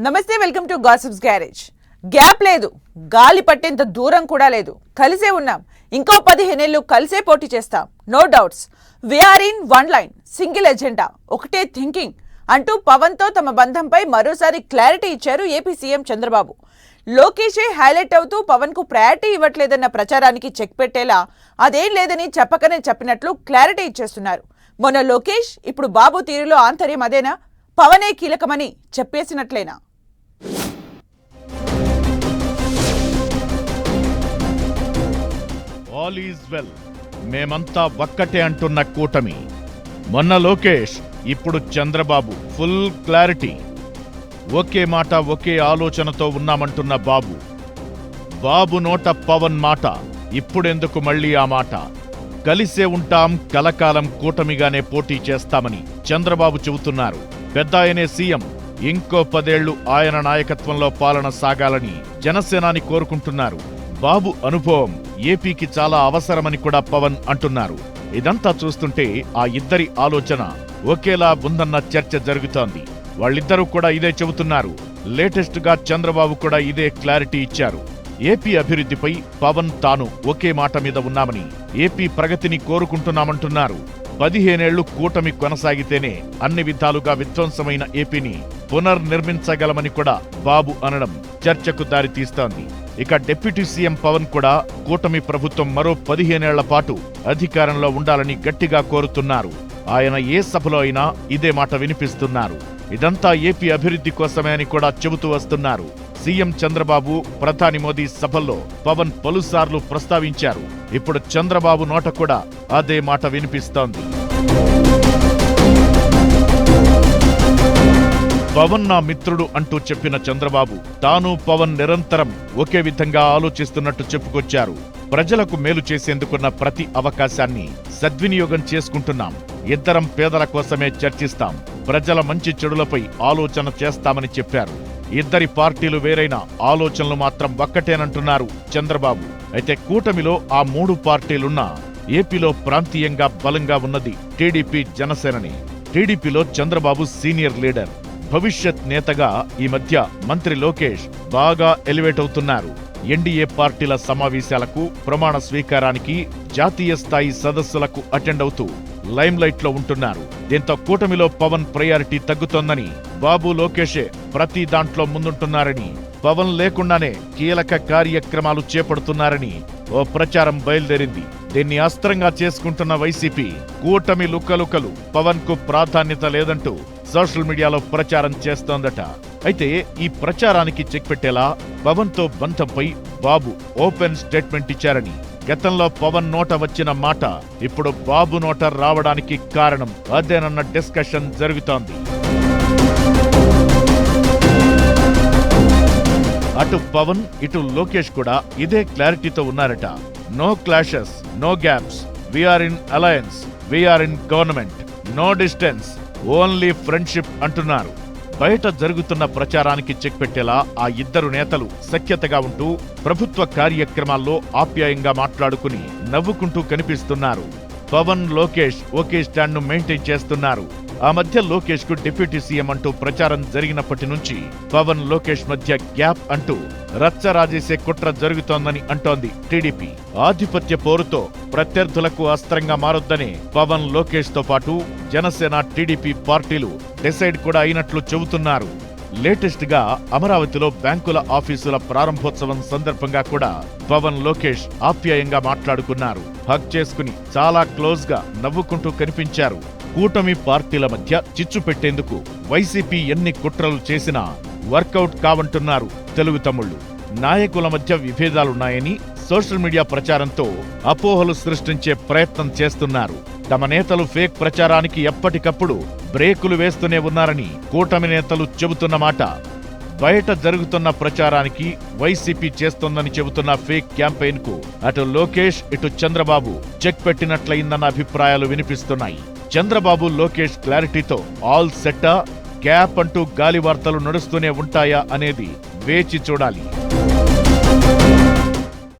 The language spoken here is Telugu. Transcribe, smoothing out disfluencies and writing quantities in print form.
నమస్తే, welcome to gossips garage. Gap లేదు, గాలి పట్టేంత దూరం కూడా లేదు. కలిసే ఉన్నాం, ఇంకో 15 ఏళ్లు కలిసే పోటీ చేస్తాం. No doubts. We are in one line, single agenda, ఒకటే థింకింగ్ అంటూ పవన్ తో తమ బంధంపై మరోసారి క్లారిటీ ఇచ్చారు ఏపీ సీఎం చంద్రబాబు. లోకేషే హైలైట్ అవుతూ పవన్ కు ప్రయారిటీ ఇవ్వట్లేదన్న ప్రచారానికి చెక్ పెట్టేలా అదేం లేదని చెప్పకనే చెప్పినట్లు క్లారిటీ ఇచ్చేస్తున్నారు. మొన్న లోకేష్, ఇప్పుడు బాబు తీరులో ఆంతర్యం అదేనా? పవనే కీలకమని చెప్పేసినట్లేనా? ఆల్ ఈజ్ వెల్, మేమంతా ఒక్కటే అంటున్న కూటమి. మొన్న లోకేష్, ఇప్పుడు చంద్రబాబు. Full clarity. ఒకే మాట, ఒకే ఆలోచనతో ఉన్నామంటున్న బాబు నోట పవన్ మాట. ఇప్పుడెందుకు మళ్ళీ ఆ మాట? కలిసే ఉంటాం, కలకాలం కూటమిగానే పోటీ చేస్తామని చంద్రబాబు చెబుతున్నారు. పెద్ద ఆయనే సీఎం, ఇంకో 10 ఏళ్లు ఆయన నాయకత్వంలో పాలన సాగాలని జనసేనాని కోరుకుంటున్నారు. బాబు అనుభవం ఏపీకి చాలా అవసరమని కూడా పవన్ అంటున్నారు. ఇదంతా చూస్తుంటే ఆ ఇద్దరి ఆలోచన ఒకేలా ఉందన్న చర్చ జరుగుతోంది. వాళ్ళిద్దరూ కూడా ఇదే చెబుతున్నారు. లేటెస్ట్ గా చంద్రబాబు కూడా ఇదే క్లారిటీ ఇచ్చారు. ఏపీ అభివృద్ధిపై పవన్, తాను ఒకే మాట మీద ఉన్నామని, ఏపీ ప్రగతిని కోరుకుంటున్నామంటున్నారు. 15 ఏళ్లు కూటమి కొనసాగితేనే అన్ని విధాలుగా విధ్వంసమైన ఏపీని పునర్నిర్మించగలమని కూడా బాబు అనడం చర్చకు దారితీస్తోంది. ఇక డిప్యూటీ సీఎం పవన్ కూడా కూటమి ప్రభుత్వం మరో 15 ఏళ్ల పాటు అధికారంలో ఉండాలని గట్టిగా కోరుతున్నారు. ఆయన ఏ సభలో అయినా ఇదే మాట వినిపిస్తున్నారు. ఇదంతా ఏపీ అభివృద్ధి కోసమే అని కూడా చెబుతూ వస్తున్నారు. సీఎం చంద్రబాబు, ప్రధాని మోదీ సభల్లో పవన్ పలుసార్లు ప్రస్తావించారు. ఇప్పుడు చంద్రబాబు నోట కూడా అదే మాట వినిపిస్తోంది. పవన్ నా మిత్రుడు అంటూ చెప్పిన చంద్రబాబు, తాను పవన్ నిరంతరం ఒకే విధంగా ఆలోచిస్తున్నట్టు చెప్పుకొచ్చారు. ప్రజలకు మేలు చేసేందుకున్న ప్రతి అవకాశాన్ని సద్వినియోగం చేసుకుంటున్నాం. ఇద్దరం పేదల కోసమే చర్చిస్తాం. ప్రజల మంచి చెడులపై ఆలోచన చేస్తామని చెప్పారు. ఇద్దరి పార్టీలు వేరైన ఆలోచనలు మాత్రం ఒక్కటేనంటున్నారు చంద్రబాబు. అయితే కూటమిలో ఆ 3 పార్టీలున్నా ఏపీలో ప్రాంతీయంగా బలంగా ఉన్నది టీడీపీ, జనసేనని. టీడీపీలో చంద్రబాబు సీనియర్ లీడర్, భవిష్యత్ నేతగా ఈ మధ్య మంత్రి లోకేష్ బాగా ఎలివేట్ అవుతున్నారు. ఎన్డీఏ పార్టీల సమావేశాలకు, ప్రమాణ స్వీకారానికి, జాతీయ స్థాయి సదస్సులకు అటెండ్ అవుతూ లైమ్ లైట్ లో ఉంటున్నారు. దీంతో కూటమిలో పవన్ ప్రయారిటీ తగ్గుతోందని, బాబు, లోకేషే ప్రతి దాంట్లో ముందుంటున్నారని, పవన్ లేకుండానే కీలక కార్యక్రమాలు చేపడుతున్నారని ఓ ప్రచారం బయలుదేరింది. దీన్ని అస్త్రంగా చేసుకుంటున్న వైసీపీ, కూటమి లుక్కలుకలు పవన్ కు ప్రాధాన్యత లేదంటూ సోషల్ మీడియాలో ప్రచారం చేస్తోందట. అయితే ఈ ప్రచారానికి చెక్ పెట్టేలా పవన్ తో బంధంపై బాబు ఓపెన్ స్టేట్మెంట్ ఇచ్చారని, గతంలో పవన్ నోట వచ్చిన మాట ఇప్పుడు బాబు నోట రావడానికి కారణం అదేనన్న డిస్కషన్ జరుగుతోంది. అటు పవన్, ఇటు లోకేష్ కూడా ఇదే క్లారిటీతో ఉన్నారట. No clashes, no gaps, we are in alliance, we are in government, no distance, only friendship అంటున్నారు. బయట జరుగుతున్న ప్రచారానికి చెక్ పెట్టేలా ఆ ఇద్దరు నేతలు సఖ్యతగా ఉంటూ ప్రభుత్వ కార్యక్రమాల్లో ఆప్యాయంగా మాట్లాడుకుని నవ్వుకుంటూ కనిపిస్తున్నారు. పవన్, లోకేష్ ఒకే స్టాండ్ ను మెయింటైన్ చేస్తున్నారు. ఆ మధ్య లోకేష్ కు డిప్యూటీ సీఎం అంటూ ప్రచారం జరిగినప్పటి నుంచి పవన్, లోకేష్ మధ్య గ్యాప్ అంటూ రచ్చరాజేసే కుట్ర జరుగుతోందని అంటోంది టీడీపీ. ఆధిపత్య పోరుతో ప్రత్యర్థులకు అస్త్రంగా మారొద్దనే పవన్, లోకేష్ తో పాటు జనసేన, టీడీపీ పార్టీలు డిసైడ్ కూడా అయినట్లు చెబుతున్నారు. లేటెస్ట్ గా అమరావతిలో బ్యాంకుల ఆఫీసుల ప్రారంభోత్సవం సందర్భంగా కూడా పవన్, లోకేష్ ఆప్యాయంగా మాట్లాడుకున్నారు. హగ్ చేసుకుని చాలా క్లోజ్ గా నవ్వుకుంటూ కనిపించారు. కూటమి పార్టీల మధ్య చిచ్చు పెట్టేందుకు వైసీపీ ఎన్ని కుట్రలు చేసినా వర్కౌట్ కావంటున్నారు తెలుగు తమ్ముళ్లు. నాయకుల మధ్య విభేదాలున్నాయని సోషల్ మీడియా ప్రచారంతో అపోహలు సృష్టించే ప్రయత్నం చేస్తున్నారు. తమ నేతలు ఫేక్ ప్రచారానికి ఎప్పటికప్పుడు బ్రేకులు వేస్తూనే ఉన్నారని కూటమి నేతలు చెబుతున్నమాట. బయట జరుగుతున్న ప్రచారానికి వైసీపీ చేస్తోందని చెబుతున్న ఫేక్ క్యాంపెయిన్ కు అటు లోకేష్, ఇటు చంద్రబాబు చెక్ పెట్టినట్లయిందన్న అభిప్రాయాలు వినిపిస్తున్నాయి. చంద్రబాబు, లోకేష్ క్లారిటీతో ఆల్ సెట్టా, గ్యాప్ అంటూ గాలి వార్తలు నడుస్తూనే ఉంటాయా అనేది వేచి చూడాలి.